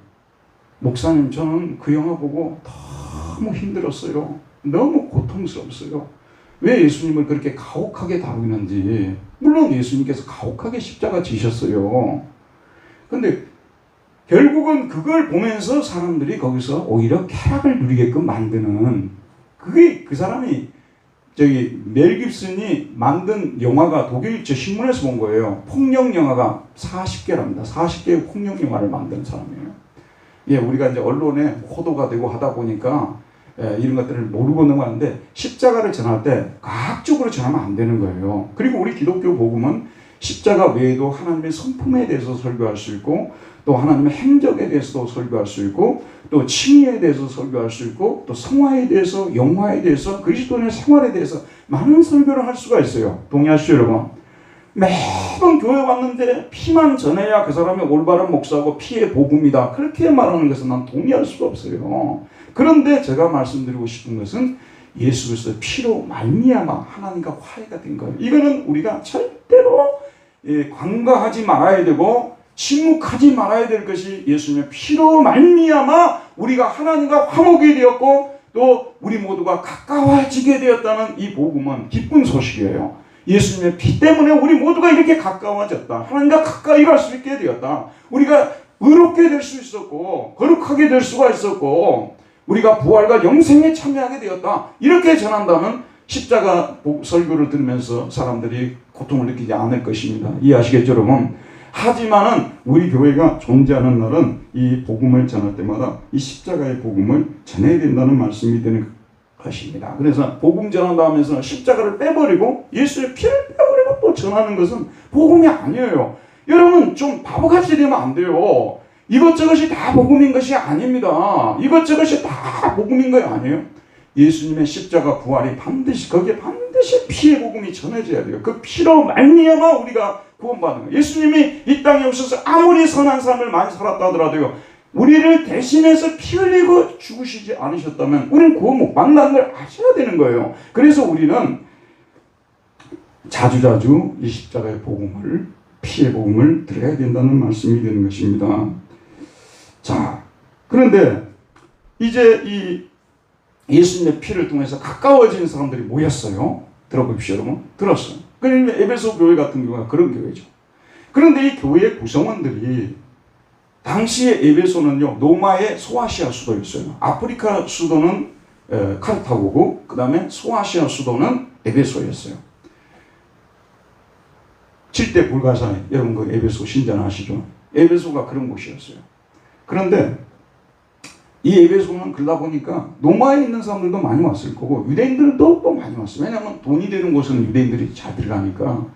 목사님 저는 그 영화 보고 너무 힘들었어요. 너무 고통스럽어요. 왜 예수님을 그렇게 가혹하게 다루는지. 물론 예수님께서 가혹하게 십자가 지셨어요. 근데 결국은 그걸 보면서 사람들이 거기서 오히려 쾌락을 누리게끔 만드는 그게 그 사람이 멜 깁슨이 만든 영화가 독일 저 신문에서 본 거예요. 폭력 영화가 40개랍니다. 40개의 폭력 영화를 만든 사람이에요. 예, 우리가 이제 언론에 호도가 되고 하다 보니까 이런 것들을 모르고 넘어가는데 십자가를 전할 때 과학적으로 전하면 안 되는 거예요. 그리고 우리 기독교 복음은 십자가 외에도 하나님의 성품에 대해서 설교할 수 있고 또 하나님의 행적에 대해서도 설교할 수 있고 또 칭의에 대해서 설교할 수 있고 또 성화에 대해서 영화에 대해서 그리스도인의 생활에 대해서 많은 설교를 할 수가 있어요. 동의하시죠 여러분? 매번 교회 왔는데 피만 전해야 그 사람이 올바른 목사고 피의 복음이다. 그렇게 말하는 것은 난 동의할 수가 없어요. 그런데 제가 말씀드리고 싶은 것은 예수 그리스도의 피로 말미암아 하나님과 화해가 된 거예요. 이거는 우리가 절대로 간과하지 말아야 되고 침묵하지 말아야 될 것이 예수님의 피로 말미암아 우리가 하나님과 화목이 되었고 또 우리 모두가 가까워지게 되었다는 이 복음은 기쁜 소식이에요. 예수님의 피 때문에 우리 모두가 이렇게 가까워졌다. 하나님과 가까이 갈 수 있게 되었다. 우리가 의롭게 될 수 있었고 거룩하게 될 수가 있었고 우리가 부활과 영생에 참여하게 되었다. 이렇게 전한다면 십자가 설교를 들으면서 사람들이 고통을 느끼지 않을 것입니다. 이해하시겠죠 여러분? 하지만은 우리 교회가 존재하는 날은 이 복음을 전할 때마다 이 십자가의 복음을 전해야 된다는 말씀이 되는 것입니다. 그래서 복음 전한다 하면서 십자가를 빼버리고 예수의 피를 빼버리고 또 전하는 것은 복음이 아니에요. 여러분 좀 바보같이 되면 안 돼요. 이것저것이 다 복음인 것이 아닙니다. 이것저것이 다 복음인 거 아니에요? 예수님의 십자가 부활이 거기에 반드시 피의 복음이 전해져야 돼요. 그 피로 말미암아 우리가 구원받는 거예요. 예수님이 이 땅에 오셔서 아무리 선한 삶을 많이 살았다 하더라도요. 우리를 대신해서 피 흘리고 죽으시지 않으셨다면 우리는 구원 못 받는다는 걸 아셔야 되는 거예요. 그래서 우리는 자주자주 이 십자가의 복음을 피의 복음을 들어야 된다는 말씀이 되는 것입니다. 자, 그런데 이제 이 예수님의 피를 통해서 가까워진 사람들이 모였어요. 들어보십시오, 여러분. 들었어요. 그러니까 에베소 교회 같은 경우가 그런 교회죠. 그런데 이 교회의 구성원들이 당시에 에베소는요, 로마의 소아시아 수도였어요. 아프리카 수도는 카르타고고 그 다음에 소아시아 수도는 에베소였어요. 7대 불가사의 여러분 그 에베소 신전 아시죠? 에베소가 그런 곳이었어요. 그런데 이 에베소는 그러다 보니까 로마에 있는 사람들도 많이 왔을 거고 유대인들도 또 많이 왔어요. 왜냐하면 돈이 되는 곳은 유대인들이 잘 들어가니까.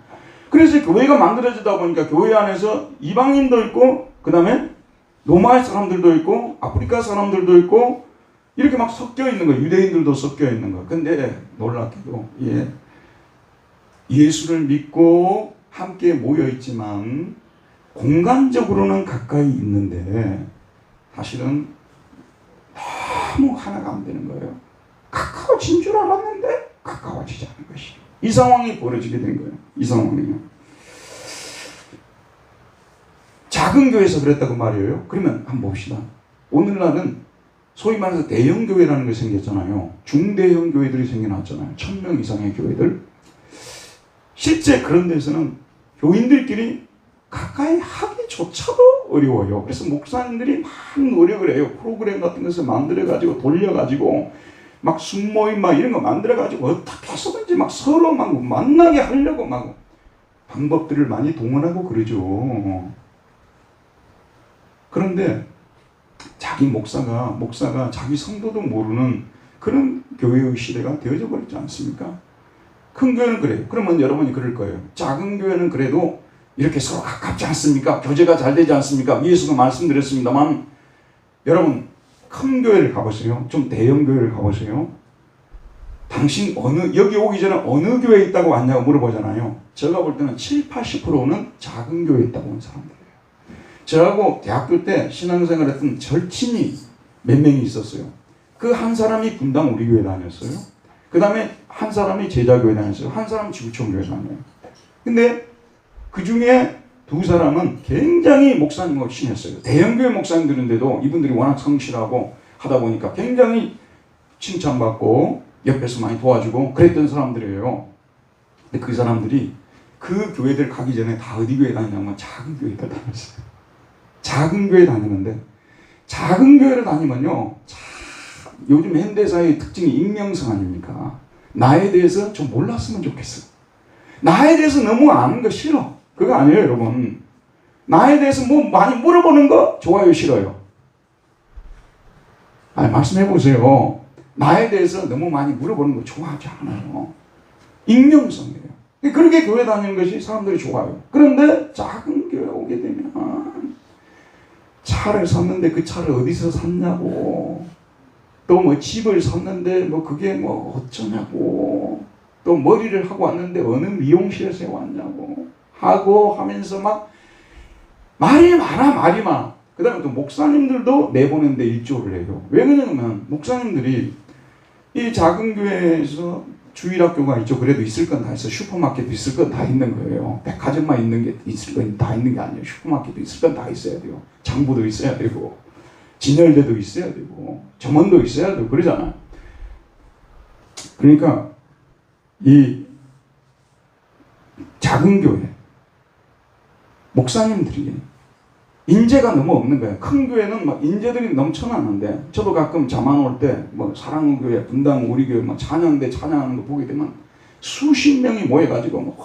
그래서 교회가 만들어지다 보니까 교회 안에서 이방인도 있고 그 다음에 로마 사람들도 있고 아프리카 사람들도 있고 이렇게 막 섞여 있는 거예요. 유대인들도 섞여 있는 거예요. 근데 놀랍게도 예수를 믿고 함께 모여 있지만 공간적으로는 가까이 있는데 사실은 너무 하나가 안 되는 거예요. 가까워진 줄 알았는데 가까워지지 않은 것이. 이 상황이 벌어지게 된 거예요. 이 상황이요. 작은 교회에서 그랬다고 말이에요. 그러면 한번 봅시다. 오늘날은 소위 말해서 대형 교회라는 게 생겼잖아요. 중대형 교회들이 생겨났잖아요. 1000명 이상의 교회들. 실제 그런 데서는 교인들끼리 가까이 하기조차도 어려워요. 그래서 목사님들이 많은 노력을 해요. 프로그램 같은 것을 만들어가지고 돌려가지고 막 순모임 막 이런 거 만들어가지고 어떻게 해서든지 막 서로 막 만나게 하려고 막 방법들을 많이 동원하고 그러죠. 그런데 자기 목사가 자기 성도도 모르는 그런 교회의 시대가 되어져 버렸지 않습니까? 큰 교회는 그래요. 그러면 여러분이 그럴 거예요. 작은 교회는 그래도 이렇게 서로 가깝지 않습니까? 교제가 잘 되지 않습니까? 위에서도 말씀드렸습니다만 여러분 큰 교회를 가보세요. 좀 대형 교회를 가보세요. 당신 여기 오기 전에 어느 교회에 있다고 왔냐고 물어보잖아요. 제가 볼 때는 70-80%는 작은 교회에 있다고 온 사람들이에요. 저하고 대학교 때 신앙생활 했던 절친이 몇 명이 있었어요. 그 한 사람이 분당 우리 교회 다녔어요. 그 다음에 한 사람이 제자교회 다녔어요. 한 사람은 지구촌교회 다녀요. 근데 그 중에 두 사람은 굉장히 목사님하고 친했어요. 대형교회 목사님들인데도 이분들이 워낙 성실하고 하다 보니까 굉장히 칭찬받고 옆에서 많이 도와주고 그랬던 사람들이에요. 근데 그 사람들이 그 교회들 가기 전에 다 어디 교회 다니냐면 작은 교회들 다녔어요. 작은 교회 다니는데 작은 교회를 다니면요. 요즘 현대사회의 특징이 익명성 아닙니까? 나에 대해서 좀 몰랐으면 좋겠어. 나에 대해서 너무 아는 거 싫어. 그거 아니에요, 여러분. 나에 대해서 뭐 많이 물어보는 거 좋아요, 싫어요? 아니, 말씀해 보세요. 나에 대해서 너무 많이 물어보는 거 좋아하지 않아요. 익명성이에요. 그렇게 교회 다니는 것이 사람들이 좋아요. 그런데 작은 교회 오게 되면 차를 샀는데 그 차를 어디서 샀냐고, 또 뭐 집을 샀는데 뭐 그게 뭐 어쩌냐고, 또 머리를 하고 왔는데 어느 미용실에서 왔냐고 하고 하면서 막 말이 많아. 그 다음에 또 목사님들도 내보내는데 일조를 해요. 왜 그러냐면 목사님들이 이 작은 교회에서 주일학교가 있죠. 그래도 있을 건 다 있어. 슈퍼마켓도 있을 건 다 있는 거예요. 백화점만 있는 게 있을 건 다 있는 게 아니에요. 슈퍼마켓도 있을 건 다 있어야 돼요. 장부도 있어야 되고 진열대도 있어야 되고 점원도 있어야 되고 그러잖아요. 그러니까 이 작은 교회 목사님들이 인재가 너무 없는 거예요. 큰 교회는 막 인재들이 넘쳐나는데 저도 가끔 자만 올 때 뭐 사랑교회, 분당 우리교회 막 찬양대 찬양하는 거 보게 되면 수십 명이 모여가지고 뭐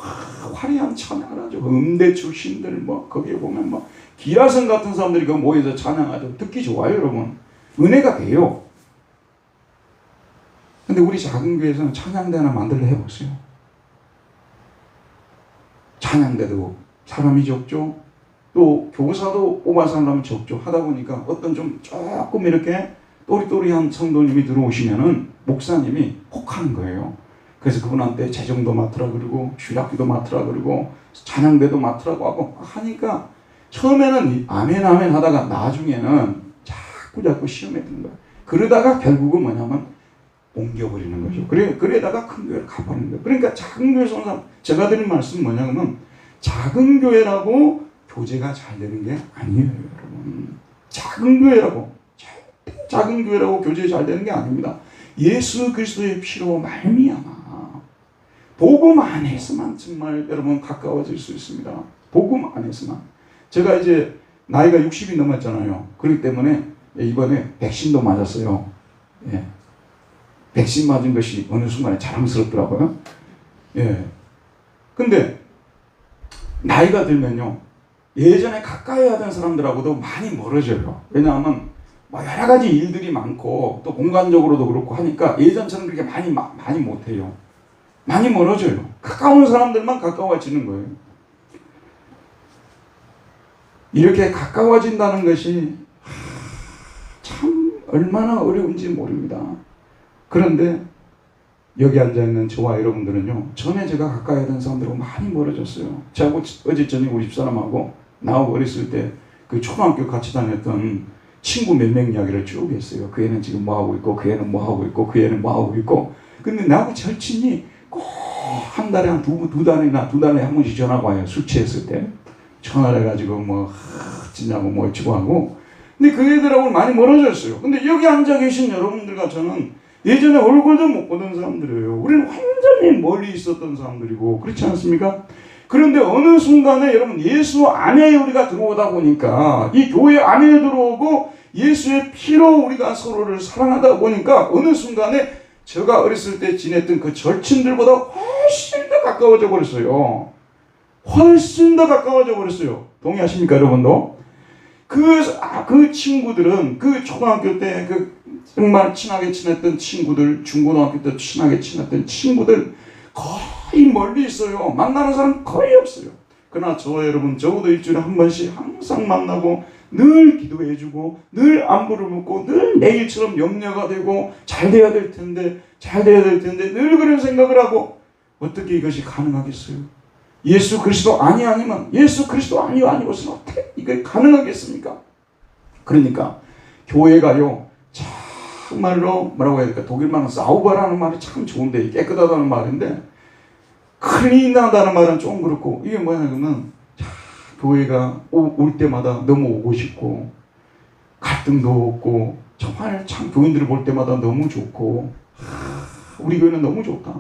화려한 찬양을 하죠. 음대 출신들 뭐 거기에 보면 뭐 기라성 같은 사람들이 그 모여서 찬양하죠. 듣기 좋아요, 여러분. 은혜가 돼요. 근데 우리 작은 교회에서는 찬양대 하나 만들려 해보세요. 찬양대도 사람이 적죠. 또 교사도 뽑아서 하려면 적죠. 하다 보니까 어떤 좀 조금 이렇게 또리또리한 성도님이 들어오시면은 목사님이 혹하는 거예요. 그래서 그분한테 재정도 맡으라 그러고 주일학기도 맡으라 그러고 찬양대도 맡으라고 하고 하니까 처음에는 아멘 하다가 나중에는 자꾸 시험에 드는 거예요. 그러다가 결국은 뭐냐면 옮겨버리는 거죠. 그러다가 큰 교회를 가버리는 거예요. 그러니까 작은 교회에서 온 사람, 제가 드린 말씀은 뭐냐면 작은 교회라고 교제가 잘 되는 게 아니에요, 여러분. 작은 교회라고, 절대 작은 교회라고 교제 잘 되는 게 아닙니다. 예수 그리스도의 피로 말미암아 복음 안에서만 정말 여러분 가까워질 수 있습니다. 복음 안에서만. 제가 이제 나이가 60이 넘었잖아요. 그렇기 때문에 이번에 백신도 맞았어요. 예. 백신 맞은 것이 어느 순간에 자랑스럽더라고요. 예. 근데 나이가 들면요, 예전에 가까이 하던 사람들하고도 많이 멀어져요. 왜냐하면 뭐 여러 가지 일들이 많고 또 공간적으로도 그렇고 하니까 예전처럼 그렇게 많이 못해요. 많이 멀어져요. 가까운 사람들만 가까워지는 거예요. 이렇게 가까워진다는 것이 참 얼마나 어려운지 모릅니다. 그런데 여기 앉아있는 저와 여러분들은요, 전에 제가 가까이 하던 사람들하고 많이 멀어졌어요. 저하고 어제 저녁 우리 집사람하고 나하고 어렸을 때 그 초등학교 같이 다녔던 친구 몇 명 이야기를 쭉 했어요. 그 애는 지금 뭐하고 있고, 그 애는 뭐하고 있고, 그 애는 뭐하고 있고. 근데 나하고 절친이 꼭 한 달에 한 두 달에 한 번씩 전화가 와요. 술 취했을 때. 전화를 해가지고 뭐 어찌냐고 뭐 어찌고 하고. 근데 그 애들하고 많이 멀어졌어요. 근데 여기 앉아 계신 여러분들과 저는 예전에 얼굴도 못 보던 사람들이에요. 우리는 완전히 멀리 있었던 사람들이고, 그렇지 않습니까? 그런데 어느 순간에 여러분, 예수 안에 우리가 들어오다 보니까, 이 교회 안에 들어오고 예수의 피로 우리가 서로를 사랑하다 보니까 어느 순간에 제가 어렸을 때 지냈던 그 절친들보다 훨씬 더 가까워져 버렸어요. 훨씬 더 가까워져 버렸어요. 동의하십니까, 여러분도? 그 친구들은 그 초등학교 때 정말 친하게 지냈던 친구들, 중고등학교 때 친하게 지냈던 친구들 거의 멀리 있어요. 만나는 사람 거의 없어요. 그러나 여러분, 적어도 일주일에 한 번씩 항상 만나고 늘 기도해주고 늘 안부를 묻고 늘 내일처럼 염려가 되고 잘 돼야 될 텐데 늘 그런 생각을 하고, 어떻게 이것이 가능하겠어요? 예수 그리스도 아니면 예수 그리스도 아니고서는 어떻게 이게 가능하겠습니까? 그러니까 교회가요, 정말로 뭐라고 해야 될까, 독일말은 사우버라는 말이 참 좋은데, 깨끗하다는 말인데 클린하다는 말은 좀 그렇고, 이게 뭐냐면 교회가 올 때마다 너무 오고 싶고 갈등도 없고 정말 참 교인들을 볼 때마다 너무 좋고, 우리 교회는 너무 좋다.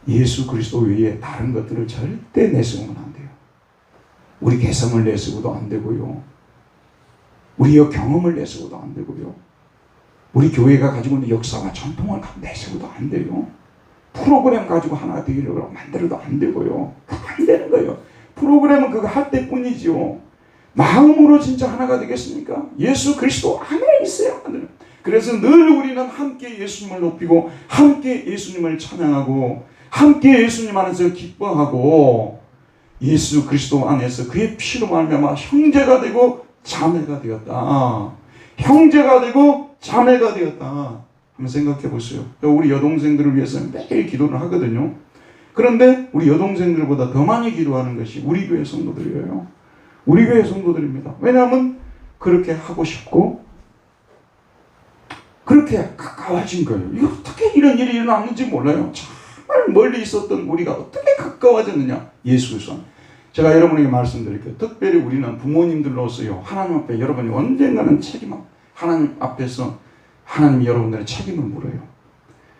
예수 그리스도 외에 다른 것들을 절대 내세우면 안 돼요. 우리 개성을 내세워도 안 되고요. 우리의 경험을 내세워도 안 되고요. 우리 교회가 가지고 있는 역사와 전통을 내세워도 안 돼요. 프로그램 가지고 하나 되기로 만들어도 안 되고요. 안 되는 거예요. 프로그램은 그거 할 때뿐이지요. 마음으로 진짜 하나가 되겠습니까? 예수 그리스도 안에 있어야 돼요. 그래서 늘 우리는 함께 예수님을 높이고 함께 예수님을 찬양하고 함께 예수님 안에서 기뻐하고 예수 그리스도 안에서 그의 피로 말미암아 형제가 되고 자매가 되었다. 형제가 되고 자매가 되었다. 한번 생각해 보세요. 우리 여동생들을 위해서는 매일 기도를 하거든요. 그런데 우리 여동생들보다 더 많이 기도하는 것이 우리 교회 성도들이에요. 우리 교회 성도들입니다. 왜냐하면 그렇게 하고 싶고 그렇게 가까워진 거예요. 이거 어떻게 이런 일이 일어났는지 몰라요. 정말 멀리 있었던 우리가 어떻게 가까워졌느냐. 예수 그리스도. 제가 여러분에게 말씀드릴게요. 특별히 우리는 부모님들로서요, 하나님 앞에 여러분이 언젠가는 하나님 앞에서 하나님이 여러분들의 책임을 물어요.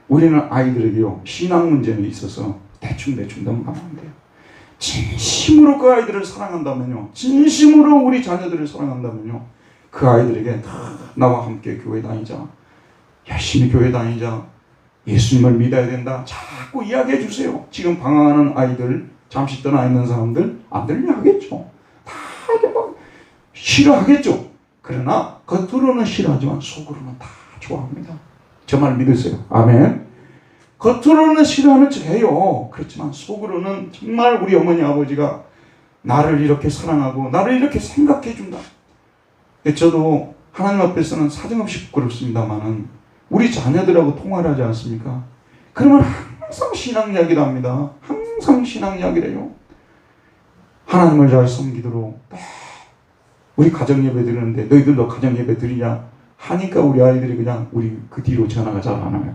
우리는 아이들에게요, 신앙 문제에 있어서 대충 넘어가면 안 돼요. 진심으로 그 아이들을 사랑한다면요, 진심으로 우리 자녀들을 사랑한다면요, 그 아이들에게 나와 함께 교회 다니자, 열심히 교회 다니자, 예수님을 믿어야 된다, 자꾸 이야기해 주세요. 지금 방황하는 아이들, 잠시 떠나 있는 사람들 안 들려 하겠죠. 다 이렇게 막 싫어하겠죠. 그러나 겉으로는 싫어하지만 속으로는 다 좋아합니다. 저 말 믿으세요. 아멘. 겉으로는 싫어하는 척 해요. 그렇지만 속으로는 정말 우리 어머니 아버지가 나를 이렇게 사랑하고 나를 이렇게 생각해 준다. 저도 하나님 앞에서는 사정없이 부끄럽습니다만은 우리 자녀들하고 통화를 하지 않습니까? 그러면 항상 신앙 이야기를 합니다. 항상 신앙 이야기를 해요. 하나님을 잘 섬기도록. 우리 가정 예배 드리는데 너희들도 가정 예배 드리냐 하니까 우리 아이들이 그냥 우리 그 뒤로 전화가 잘 안 와요.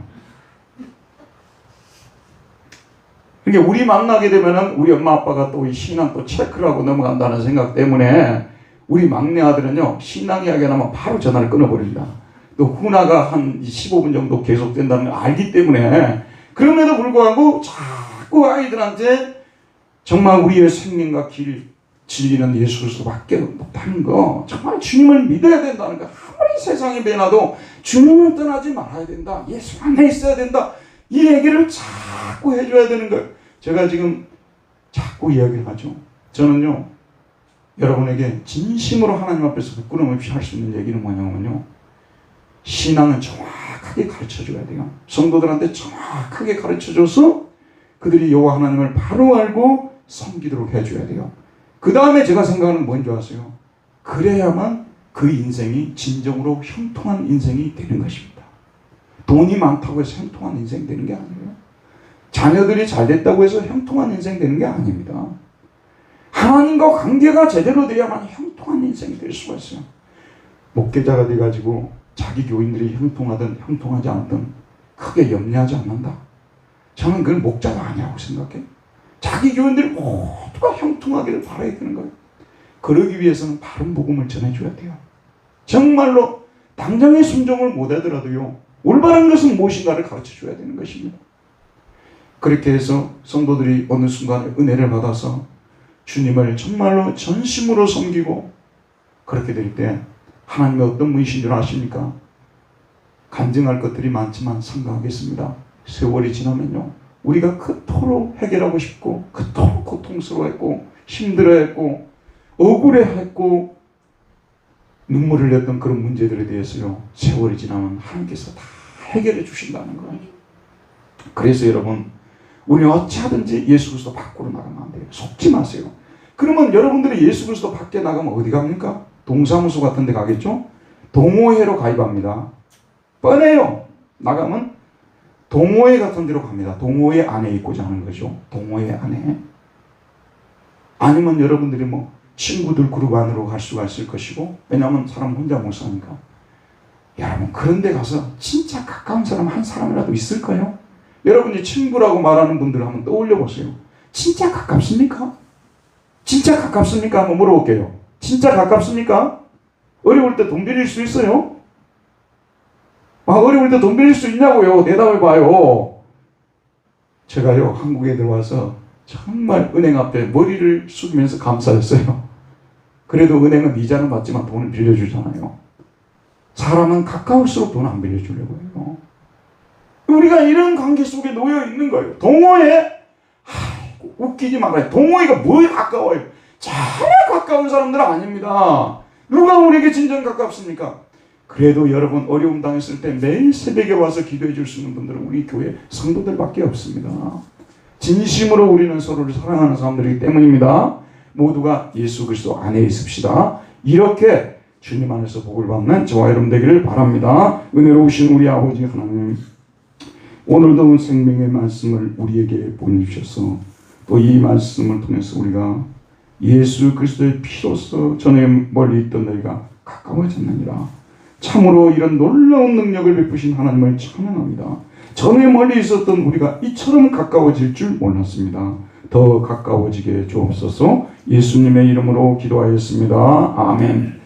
그러니까 우리 만나게 되면은 우리 엄마 아빠가 또 이 신앙 또 체크를 하고 넘어간다는 생각 때문에 우리 막내 아들은요, 신앙 이야기 하면 바로 전화를 끊어버립니다. 또 후나가 한 15분 정도 계속된다는 걸 알기 때문에, 그럼에도 불구하고 자꾸 아이들한테 정말 우리의 생명과 진리는 예수 그리스도밖에 없다는 거, 정말 주님을 믿어야 된다는 거 아무리 세상이 변화도 주님을 떠나지 말아야 된다. 예수 안에 있어야 된다. 이 얘기를 자꾸 해줘야 되는 거예요. 제가 지금 자꾸 이야기를 하죠. 저는요, 여러분에게 진심으로 하나님 앞에서 부끄러움 없이 할 수 있는 얘기는 뭐냐면요, 신앙은 정확하게 가르쳐줘야 돼요. 성도들한테 정확하게 가르쳐줘서 그들이 여호와 하나님을 바로 알고 섬기도록 해줘야 돼요. 그 다음에 제가 생각하는 뭔 줄 아세요? 그래야만 그 인생이 진정으로 형통한 인생이 되는 것입니다. 돈이 많다고 해서 형통한 인생 되는 게 아니에요. 자녀들이 잘 됐다고 해서 형통한 인생 되는 게 아닙니다. 하나님과 관계가 제대로 돼야만 형통한 인생이 될 수가 있어요. 목회자가 돼가지고 자기 교인들이 형통하든 형통하지 않든 크게 염려하지 않는다. 저는 그건 목자가 아니라고 생각해요. 자기 교인들이 모두가 형통하기를 바라야 되는 거예요. 그러기 위해서는 바른 복음을 전해줘야 돼요. 정말로 당장의 순종을 못하더라도요, 올바른 것은 무엇인가를 가르쳐줘야 되는 것입니다. 그렇게 해서 성도들이 어느 순간에 은혜를 받아서 주님을 정말로 전심으로 섬기고 그렇게 될 때 하나님의 어떤 분이신 줄 아십니까? 간증할 것들이 많지만 삼가하겠습니다. 세월이 지나면요, 우리가 그토록 해결하고 싶고 그토록 고통스러워했고 힘들어했고 억울해했고 눈물을 냈던 그런 문제들에 대해서요, 세월이 지나면 하나님께서 다 해결해 주신다는 거예요. 그래서 여러분, 우리는 어찌하든지 예수 그리스도 밖으로 나가면 안 돼요. 속지 마세요. 그러면 여러분들이 예수 그리스도 밖에 나가면 어디 갑니까? 동사무소 같은 데 가겠죠? 동호회로 가입합니다. 뻔해요. 나가면 동호회 같은 데로 갑니다. 동호회 안에 있고자 하는 거죠. 동호회 안에. 아니면 여러분들이 뭐 친구들 그룹 안으로 갈 수가 있을 것이고, 왜냐하면 사람 혼자 못 사니까. 여러분, 그런 데 가서 진짜 가까운 사람 한 사람이라도 있을까요? 여러분이 친구라고 말하는 분들 한번 떠올려 보세요. 진짜 가깝습니까? 진짜 가깝습니까? 한번 물어볼게요. 진짜 가깝습니까? 어려울 때 돈 빌릴 수 있어요? 어려울 때 돈 빌릴 수 있냐고요? 대답해 봐요. 제가요, 한국에 들어와서 정말 은행 앞에 머리를 숙이면서 감사했어요. 그래도 은행은 이자는 받지만 돈을 빌려주잖아요. 사람은 가까울수록 돈 안 빌려주려고 해요. 우리가 이런 관계 속에 놓여 있는 거예요. 동호회? 웃기지 말아요. 동호회가 뭐에 가까워요? 전혀 가까운 사람들은 아닙니다. 누가 우리에게 진정 가깝습니까? 그래도 여러분, 어려움 당했을 때 매일 새벽에 와서 기도해 줄 수 있는 분들은 우리 교회 성도들밖에 없습니다. 진심으로 우리는 서로를 사랑하는 사람들이기 때문입니다. 모두가 예수 그리스도 안에 있읍시다. 이렇게 주님 안에서 복을 받는 저와 여러분 되기를 바랍니다. 은혜로우신 우리 아버지 하나님, 오늘도 생명의 말씀을 우리에게 보내주셔서 또 이 말씀을 통해서 우리가 예수 그리스도의 피로서 전에 멀리 있던 너희가 가까워졌느니라. 참으로 이런 놀라운 능력을 베푸신 하나님을 찬양합니다. 전에 멀리 있었던 우리가 이처럼 가까워질 줄 몰랐습니다. 더 가까워지게 주옵소서. 예수님의 이름으로 기도하였습니다. 아멘.